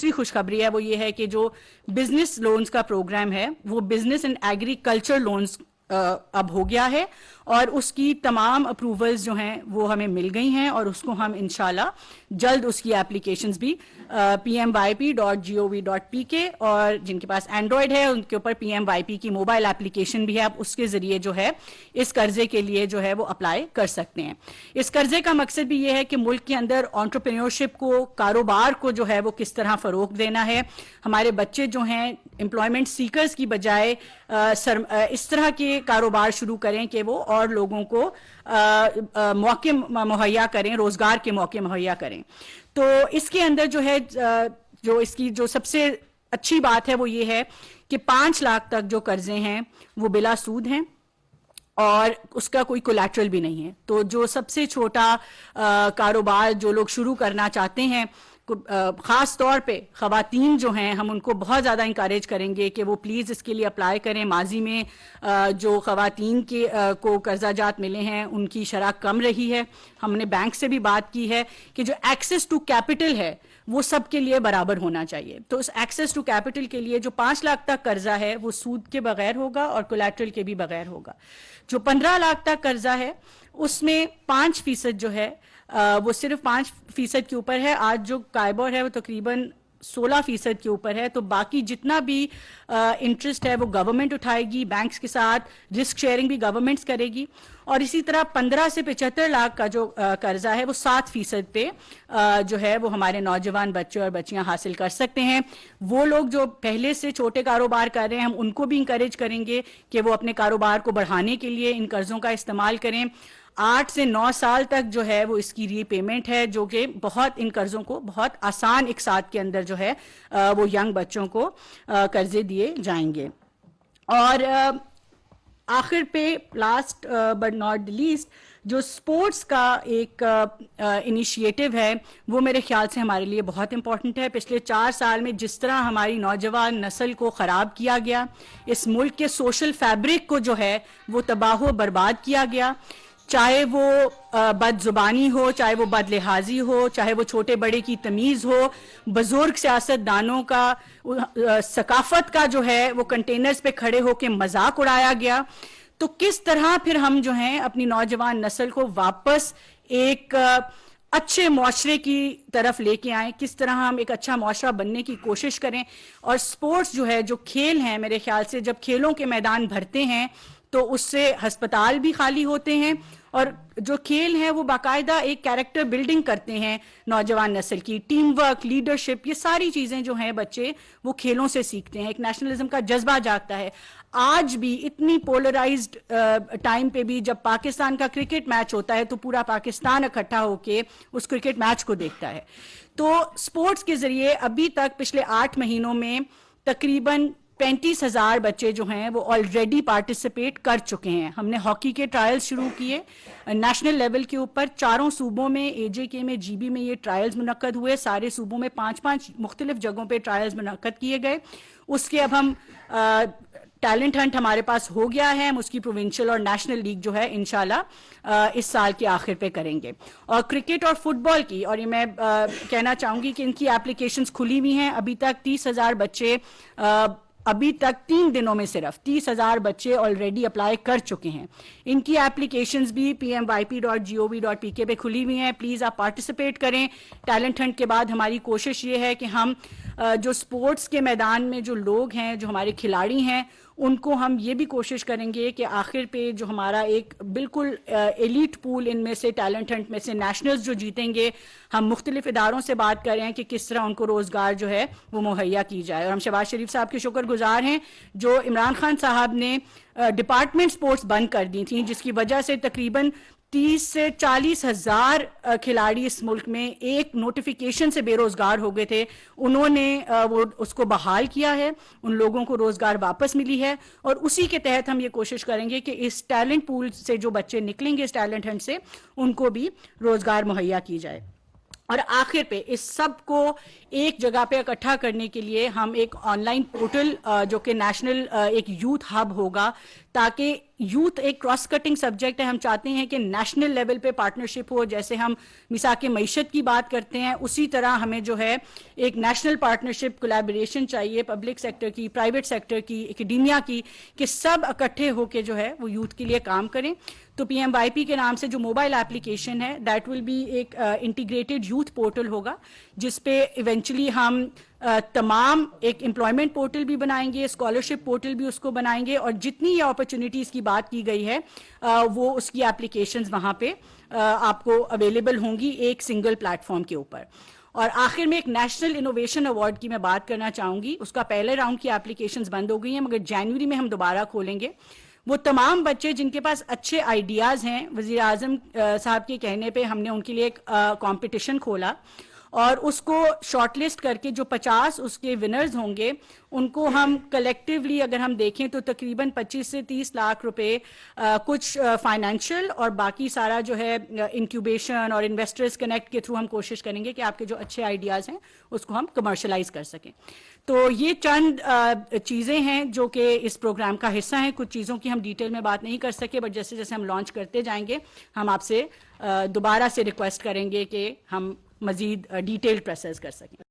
दूसरी खुशखबरी है वो ये है कि जो बिजनेस लोन्स का प्रोग्राम है वो बिजनेस एंड एग्रीकल्चर लोन्स अब हो गया है और उसकी तमाम अप्रूवल्स जो हैं वो हमें मिल गई हैं और उसको हम इंशाल्लाह जल्द उसकी एप्लीकेशंस भी pmyp.gov.pk और जिनके पास एंड्रॉयड है उनके ऊपर pmyp की मोबाइल एप्लीकेशन भी है, आप उसके जरिए जो है इस कर्जे के लिए जो है वो अप्लाई कर सकते हैं। इस कर्जे का मकसद भी ये है कि मुल्क के अंदर एंटरप्रेन्योरशिप को, कारोबार को जो है वो किस तरह फरोग देना है। हमारे बच्चे जो हैं एम्प्लॉयमेंट सीकर्स की बजाय इस तरह के कारोबार शुरू करें कि वो और लोगों को मौके मुहैया करें, रोजगार के मौके मुहैया करें। तो इसके अंदर जो है जो इसकी जो सबसे अच्छी बात है वो ये है कि 5 लाख तक जो कर्जे हैं वो बिला सूद हैं और उसका कोई कोलैटरल भी नहीं है। तो जो सबसे छोटा कारोबार जो लोग शुरू करना चाहते हैं, खास तौर पे खवातीन जो हैं, हम उनको बहुत ज़्यादा इंकरेज करेंगे कि वो प्लीज़ इसके लिए अप्लाई करें। माजी में जो खवातीन के को कर्जा जात मिले हैं उनकी शरह कम रही है। हमने बैंक से भी बात की है कि जो एक्सेस टू कैपिटल है वो सबके लिए बराबर होना चाहिए। तो उस एक्सेस टू कैपिटल के लिए जो 5 लाख तक कर्जा है वो सूद के बगैर होगा और कोलैटरल के भी बगैर होगा। जो 15 लाख तक कर्जा है उसमें 5% जो है वो सिर्फ 5% के ऊपर है। आज जो काइबोर है वो तकरीबन 16% के ऊपर है। तो बाकी जितना भी इंटरेस्ट है वो गवर्नमेंट उठाएगी, बैंक्स के साथ रिस्क शेयरिंग भी गवर्नमेंट्स करेगी। और इसी तरह 15 से 75 लाख का जो कर्जा है वो 7% पे जो है वो हमारे नौजवान बच्चे और बच्चियां हासिल कर सकते हैं। वो लोग जो पहले से छोटे कारोबार कर रहे हैं हम उनको भी इंकरेज करेंगे कि वो अपने कारोबार को बढ़ाने के लिए इन कर्जों का इस्तेमाल करें। 8 से 9 साल तक जो है वो इसकी रीपेमेंट है, जो कि बहुत इन कर्जों को बहुत आसान एक साथ के अंदर जो है वो यंग बच्चों को कर्जे दिए जाएंगे। और आखिर पे लास्ट बट नॉट लीस्ट जो स्पोर्ट्स का एक इनिशिएटिव है वो मेरे ख्याल से हमारे लिए बहुत इंपॉर्टेंट है। पिछले 4 साल में जिस तरह हमारी नौजवान नस्ल को ख़राब किया गया, इस मुल्क के सोशल फैब्रिक को जो है वो तबाह बर्बाद किया गया, चाहे वो बदजुबानी हो, चाहे वो बदलिहाजी हो, चाहे वो छोटे बड़े की तमीज़ हो, बुजुर्ग सियासतदानों का सकाफत का जो है वो कंटेनर्स पे खड़े होकर मजाक उड़ाया गया। तो किस तरह फिर हम जो हैं अपनी नौजवान नस्ल को वापस एक अच्छे मुआशरे की तरफ लेके आएं, किस तरह हम एक अच्छा मुआशरा बनने की कोशिश करें। और स्पोर्ट्स जो है, जो खेल हैं, मेरे ख्याल से जब खेलों के मैदान भरते हैं तो उससे अस्पताल भी खाली होते हैं और जो खेल हैं वो बाकायदा एक कैरेक्टर बिल्डिंग करते हैं नौजवान नस्ल की। टीम वर्क, लीडरशिप, ये सारी चीज़ें जो हैं बच्चे वो खेलों से सीखते हैं। एक नेशनलिज्म का जज्बा जागता है। आज भी इतनी पोलराइज्ड टाइम पे भी जब पाकिस्तान का क्रिकेट मैच होता है तो पूरा पाकिस्तान इकट्ठा होके उस क्रिकेट मैच को देखता है। तो स्पोर्ट्स के जरिए अभी तक पिछले 8 महीनों में तकरीबन 35,000 बच्चे जो हैं वो ऑलरेडी पार्टिसिपेट कर चुके हैं। हमने हॉकी के ट्रायल्स शुरू किए नेशनल लेवल के ऊपर। 4 सूबों में, एजेके में, जीबी में ये ट्रायल्स मुनक्कद हुए। सारे सूबों में 5-5 मुख्तलिफ जगहों पे ट्रायल्स मुनक्कद किए गए। उसके अब हम टैलेंट हंट हमारे पास हो गया है, हम उसकी प्रोविंशियल और नेशनल लीग जो है इंशाल्लाह इस साल के आखिर पे करेंगे। और क्रिकेट और फुटबॉल की, और ये मैं कहना चाहूँगी कि इनकी एप्लीकेशंस खुली हुई हैं। अभी तक 30,000 बच्चे अभी तक 3 दिनों में सिर्फ 30,000 बच्चे ऑलरेडी अप्लाई कर चुके हैं। इनकी एप्लीकेशंस भी pmyp.gov.pk पे खुली हुई हैं। प्लीज़ आप पार्टिसिपेट करें। टैलेंट हंट के बाद हमारी कोशिश ये है कि हम जो स्पोर्ट्स के मैदान में जो लोग हैं, जो हमारे खिलाड़ी हैं, उनको हम ये भी कोशिश करेंगे कि आखिर पे जो हमारा एक बिल्कुल एलीट पूल इनमें से टैलेंट हंट में से नेशनल्स जो जीतेंगे, हम मुख्तलिफ इदारों से बात कर रहे हैं कि किस तरह उनको रोजगार जो है वो मुहैया की जाए। और हम शहबाज शरीफ साहब के शुक्रगुजार हैं जो इमरान खान साहब ने डिपार्टमेंट स्पोर्ट्स बंद कर दी थी, जिसकी वजह से तकरीबन 30 से 40 हजार खिलाड़ी इस मुल्क में एक नोटिफिकेशन से बेरोजगार हो गए थे। उन्होंने वो उसको बहाल किया है, उन लोगों को रोजगार वापस मिली है। और उसी के तहत हम ये कोशिश करेंगे कि इस टैलेंट पूल से जो बच्चे निकलेंगे इस टैलेंट हंट से, उनको भी रोजगार मुहैया की जाए। और आखिर पे इस सब को एक जगह पे इकट्ठा करने के लिए हम एक ऑनलाइन पोर्टल जो कि नेशनल एक यूथ हब होगा, ताकि यूथ एक क्रॉस कटिंग सब्जेक्ट है। हम चाहते हैं कि नेशनल लेवल पे पार्टनरशिप हो, जैसे हम मिसाक मईशत की बात करते हैं उसी तरह हमें जो है एक नेशनल पार्टनरशिप कोलैबोरेशन चाहिए, पब्लिक सेक्टर की, प्राइवेट सेक्टर की, एकेडेमिया की, कि सब इकट्ठे होकर जो है वो यूथ के लिए काम करें। तो PMYP के नाम से जो मोबाइल एप्लीकेशन है दैट विल बी एक इंटीग्रेटेड यूथ पोर्टल होगा, जिसपे इवेंचुअली हम तमाम एक एम्प्लॉयमेंट पोर्टल भी बनाएंगे, स्कॉलरशिप पोर्टल भी उसको बनाएंगे, और जितनी ये अपॉर्चुनिटीज की बात की गई है वो उसकी एप्लीकेशंस वहां पे आपको अवेलेबल होंगी एक सिंगल प्लेटफॉर्म के ऊपर। और आखिर में एक नेशनल इनोवेशन अवार्ड की मैं बात करना चाहूंगी। उसका पहले राउंड की एप्लीकेशंस बंद हो गई हैं, मगर जनवरी में हम दोबारा खोलेंगे। वो तमाम बच्चे जिनके पास अच्छे आइडियाज हैं, वजीर आजम साहब के कहने पे हमने उनके लिए एक कंपटीशन खोला और उसको शॉर्टलिस्ट करके जो 50 उसके विनर्स होंगे उनको हम कलेक्टिवली अगर हम देखें तो तकरीबन 25 से 30 लाख रुपए कुछ फाइनेंशियल और बाकी सारा जो है इंक्यूबेशन और इन्वेस्टर्स कनेक्ट के थ्रू हम कोशिश करेंगे कि आपके जो अच्छे आइडियाज हैं उसको हम कमर्शलाइज कर सकें। तो ये चंद चीज़ें हैं जो कि इस प्रोग्राम का हिस्सा हैं। कुछ चीज़ों की हम डिटेल में बात नहीं कर सके, बट जैसे जैसे हम लॉन्च करते जाएंगे हम आपसे दोबारा से रिक्वेस्ट करेंगे कि हम मजीद डिटेल्ड प्रोसेस कर सकें।